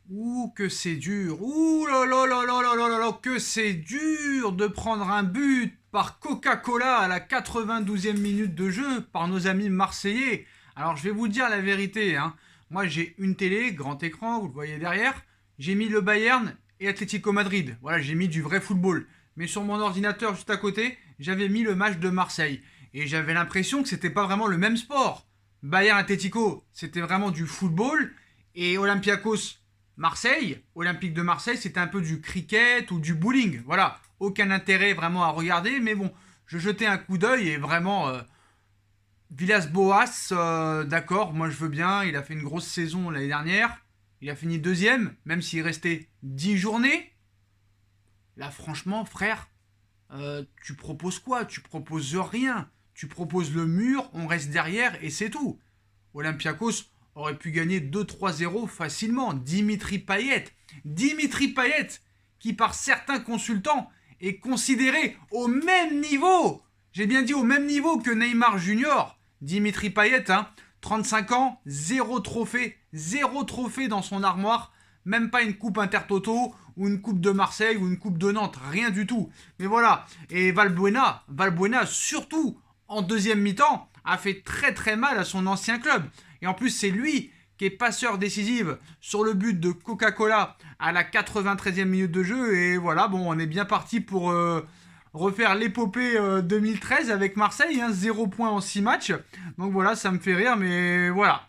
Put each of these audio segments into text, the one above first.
Ouh, que c'est dur. Ouh là là là là là là là là, que c'est dur de prendre un but par Coca-Cola à la 92e minute de jeu par nos amis marseillais. Alors je vais vous dire la vérité, hein. Moi j'ai une télé, grand écran, vous le voyez derrière. J'ai mis le Bayern et Atlético Madrid. Voilà, j'ai mis du vrai football. Mais sur mon ordinateur juste à côté, j'avais mis le match de Marseille. Et j'avais l'impression que c'était pas vraiment le même sport. Bayern Atlético, c'était vraiment du football. Et Olympiakos, Marseille, Olympique de Marseille, c'était un peu du cricket ou du bowling. Voilà, aucun intérêt vraiment à regarder, mais bon, je jetais un coup d'œil et vraiment, Villas-Boas, d'accord, moi je veux bien, il a fait une grosse saison l'année dernière, il a fini deuxième, même s'il restait 10 journées. Là, franchement, frère, tu proposes quoi? Tu proposes rien. Tu proposes le mur, on reste derrière et c'est tout. Olympiakos aurait pu gagner 2-3-0 facilement. Dimitri Payet. Dimitri Payet, qui par certains consultants est considéré au même niveau. J'ai bien dit au même niveau que Neymar Junior. Dimitri Payet, hein, 35 ans, zéro trophée dans son armoire, même pas une coupe Intertoto ou une coupe de Marseille ou une coupe de Nantes, rien du tout. Mais voilà, et Valbuena surtout en deuxième mi-temps, a fait très très mal à son ancien club. Et en plus, c'est lui qui est passeur décisif sur le but de Coca-Cola à la 93e minute de jeu. Et voilà, bon, on est bien parti pour refaire l'épopée 2013 avec Marseille, hein, 0 points en 6 matchs. Donc voilà, ça me fait rire, mais voilà.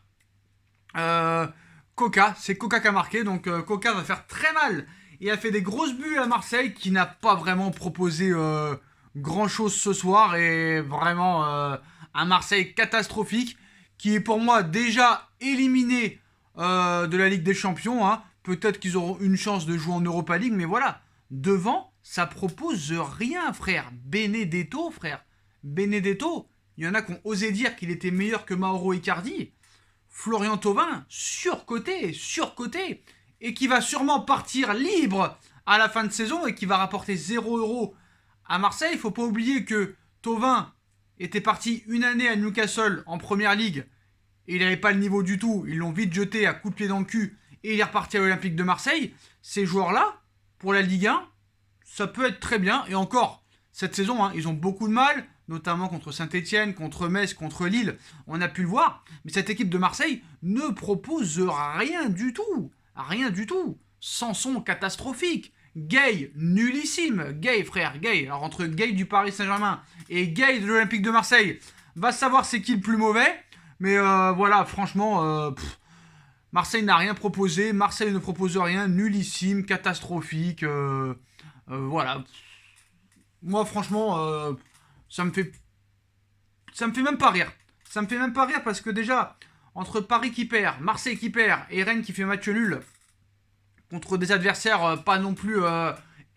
Euh, Coca, c'est Coca qui a marqué, donc Coca va faire très mal. Il a fait des grosses buts à Marseille, qui n'a pas vraiment proposé grand chose ce soir, et vraiment un Marseille catastrophique, qui est pour moi déjà éliminé de la Ligue des Champions, hein. Peut-être qu'ils auront une chance de jouer en Europa League, mais voilà, devant, ça propose rien, frère. Benedetto, frère. Benedetto, il y en a qui ont osé dire qu'il était meilleur que Mauro Icardi. Florian Thauvin, surcoté, et qui va sûrement partir libre à la fin de saison et qui va rapporter 0 € à Marseille. Il ne faut pas oublier que Thauvin était parti une année à Newcastle en première ligue et il n'avait pas le niveau du tout. Ils l'ont vite jeté à coups de pied dans le cul et il est reparti à l'Olympique de Marseille. Ces joueurs-là, pour la Ligue 1, ça peut être très bien. Et encore, cette saison, hein, ils ont beaucoup de mal, notamment contre Saint-Etienne, contre Metz, contre Lille. On a pu le voir. Mais cette équipe de Marseille ne propose rien du tout. Rien du tout. Sanson catastrophique. Gay, nullissime. Gay, frère, Gay. Alors entre Gay du Paris Saint-Germain et Gay de l'Olympique de Marseille, va savoir c'est qui le plus mauvais. Mais voilà, franchement, Marseille n'a rien proposé. Marseille ne propose rien. Nullissime, catastrophique. Voilà. Moi, franchement, ça me fait, ça me fait même pas rire. Ça me fait même pas rire parce que déjà, entre Paris qui perd, Marseille qui perd et Rennes qui fait match nul contre des adversaires pas non plus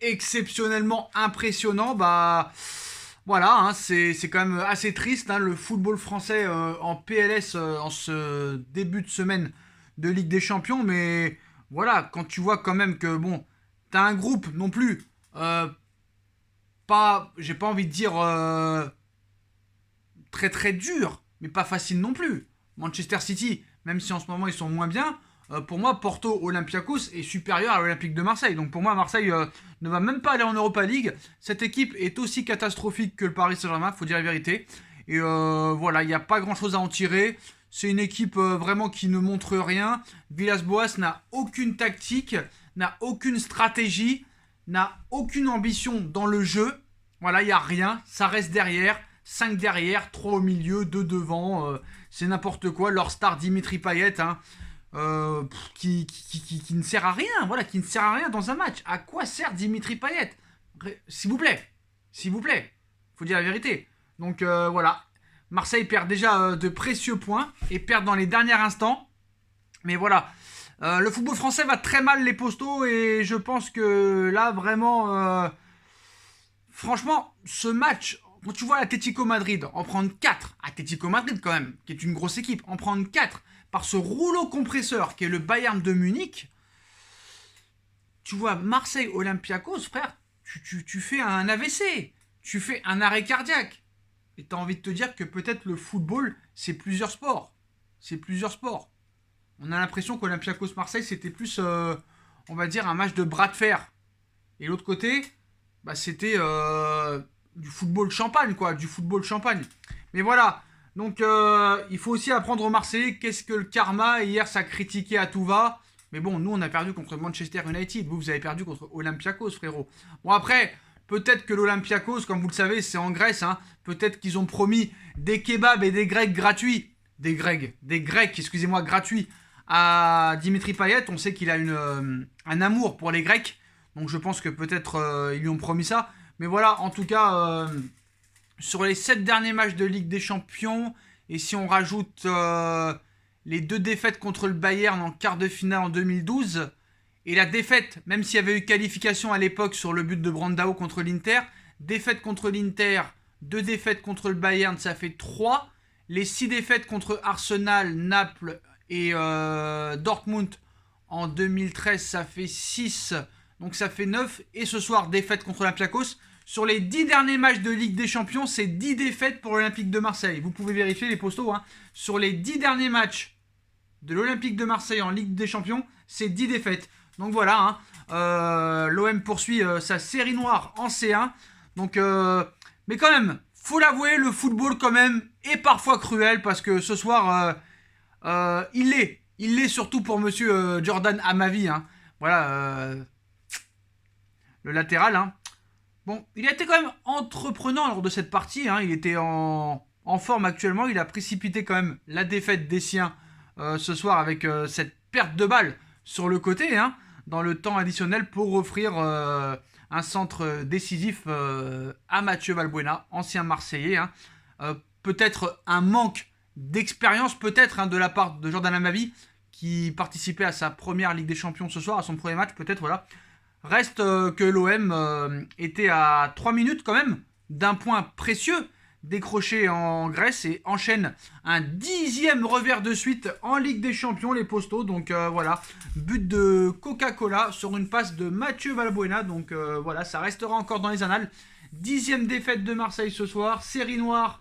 exceptionnellement impressionnants, bah voilà, hein, c'est quand même assez triste, hein, le football français en PLS en ce début de semaine de Ligue des Champions. Mais voilà, quand tu vois quand même que bon, t'as un groupe non plus pas, j'ai pas envie de dire très très dur, mais pas facile non plus. Manchester City, même si en ce moment ils sont moins bien, pour moi Porto Olympiakos est supérieur à l'Olympique de Marseille. Donc pour moi Marseille ne va même pas aller en Europa League. Cette équipe est aussi catastrophique que le Paris Saint-Germain, faut dire la vérité. Et voilà, il n'y a pas grand chose à en tirer. C'est une équipe vraiment qui ne montre rien. Villas-Boas n'a aucune tactique, n'a aucune stratégie, n'a aucune ambition dans le jeu. Voilà, il n'y a rien. Ça reste derrière. 5 derrière, 3 au milieu, 2 devant. C'est n'importe quoi. Leur star Dimitri Payet, hein, qui ne sert à rien. Voilà, qui ne sert à rien dans un match. À quoi sert Dimitri Payet? S'il vous plaît. S'il vous plaît. Faut dire la vérité. Donc voilà. Marseille perd déjà de précieux points et perd dans les derniers instants. Mais voilà. Le football français va très mal les postos et je pense que là vraiment franchement ce match, quand tu vois l'Atlético Madrid en prendre 4, Atlético Madrid quand même qui est une grosse équipe, en prendre 4 par ce rouleau compresseur qui est le Bayern de Munich. Tu vois Marseille Olympiakos, frère, tu fais un AVC, tu fais un arrêt cardiaque. Et tu as envie de te dire que peut-être le football c'est plusieurs sports. C'est plusieurs sports. On a l'impression qu'Olympiakos Marseille c'était plus on va dire, un match de bras de fer. Et l'autre côté, bah, c'était du football champagne, quoi, du football champagne. Mais voilà, donc il faut aussi apprendre aux Marseillais qu'est-ce que le karma. Hier, ça critiquait à tout va. Mais bon, nous, on a perdu contre Manchester United. Vous avez perdu contre Olympiakos, frérot. Bon, après, peut-être que l'Olympiakos, comme vous le savez, c'est en Grèce. Hein. Peut-être qu'ils ont promis des kebabs et des grecs gratuits. Des grecs, excusez-moi, gratuits à Dimitri Payet. On sait qu'il a un amour pour les Grecs. Donc je pense que peut-être ils lui ont promis ça. Mais voilà, en tout cas, sur les 7 derniers matchs de Ligue des Champions, et si on rajoute les 2 défaites contre le Bayern en quart de finale en 2012, et la défaite, même s'il y avait eu qualification à l'époque sur le but de Brandao contre l'Inter, défaite contre l'Inter, 2 défaites contre le Bayern, ça fait 3. Les 6 défaites contre Arsenal, Naples et Dortmund en 2013, ça fait 6. Donc ça fait 9. Et ce soir, défaite contre l'Olympiakos. Sur les 10 derniers matchs de Ligue des Champions, c'est 10 défaites pour l'Olympique de Marseille. Vous pouvez vérifier les postos. Hein. Sur les 10 derniers matchs de l'Olympique de Marseille en Ligue des Champions, c'est 10 défaites. Donc voilà, hein. L'OM poursuit sa série noire en C1. Donc, mais quand même, faut l'avouer, le football quand même est parfois cruel parce que ce soir, il l'est. Il l'est surtout pour monsieur Jordan Amavi. Hein. Voilà, le latéral. Hein. Bon, il a été quand même entreprenant lors de cette partie. Hein. Il était en forme actuellement. Il a précipité quand même la défaite des siens ce soir avec cette perte de balle sur le côté, hein, dans le temps additionnel pour offrir un centre décisif à Mathieu Valbuena, ancien Marseillais. Hein. Peut-être un manque d'expérience, peut-être, hein, de la part de Jordan Amavi, qui participait à sa première Ligue des Champions ce soir, à son premier match, peut-être, voilà. Reste que l'OM était à 3 minutes quand même d'un point précieux décroché en Grèce et enchaîne un 10e revers de suite en Ligue des Champions, les Postos. Donc voilà, but de Coca-Cola sur une passe de Mathieu Valbuena. Donc voilà, ça restera encore dans les annales. 10e défaite de Marseille ce soir, série noire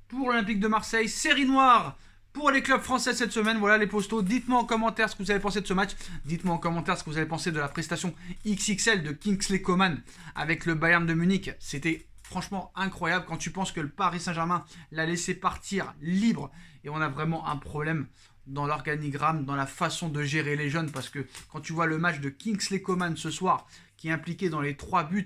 pour l'Olympique de Marseille, série noire pour les clubs français cette semaine. Voilà les Postos, dites-moi en commentaire ce que vous avez pensé de ce match. Dites-moi en commentaire ce que vous avez pensé de la prestation XXL de Kingsley Coman avec le Bayern de Munich. C'était franchement incroyable quand tu penses que le Paris Saint-Germain l'a laissé partir libre. Et on a vraiment un problème dans l'organigramme, dans la façon de gérer les jeunes. Parce que quand tu vois le match de Kingsley Coman ce soir, qui est impliqué dans les 3 buts,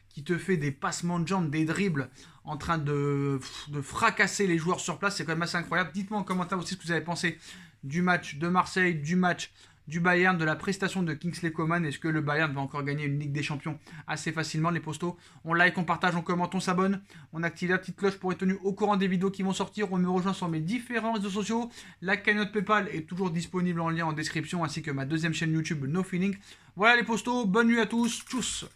qui te fait des passements de jambes, des dribbles, en train de fracasser les joueurs sur place, c'est quand même assez incroyable. Dites-moi en commentaire aussi ce que vous avez pensé du match de Marseille, du match du Bayern, de la prestation de Kingsley Coman. Est-ce que le Bayern va encore gagner une Ligue des Champions assez facilement, les Postos? On like, on partage, on commente, on s'abonne, on active la petite cloche pour être tenu au courant des vidéos qui vont sortir. On me rejoint sur mes différents réseaux sociaux. La cagnotte PayPal est toujours disponible en lien en description, ainsi que ma deuxième chaîne YouTube No Feeling. Voilà les Postos, bonne nuit à tous, tchuss.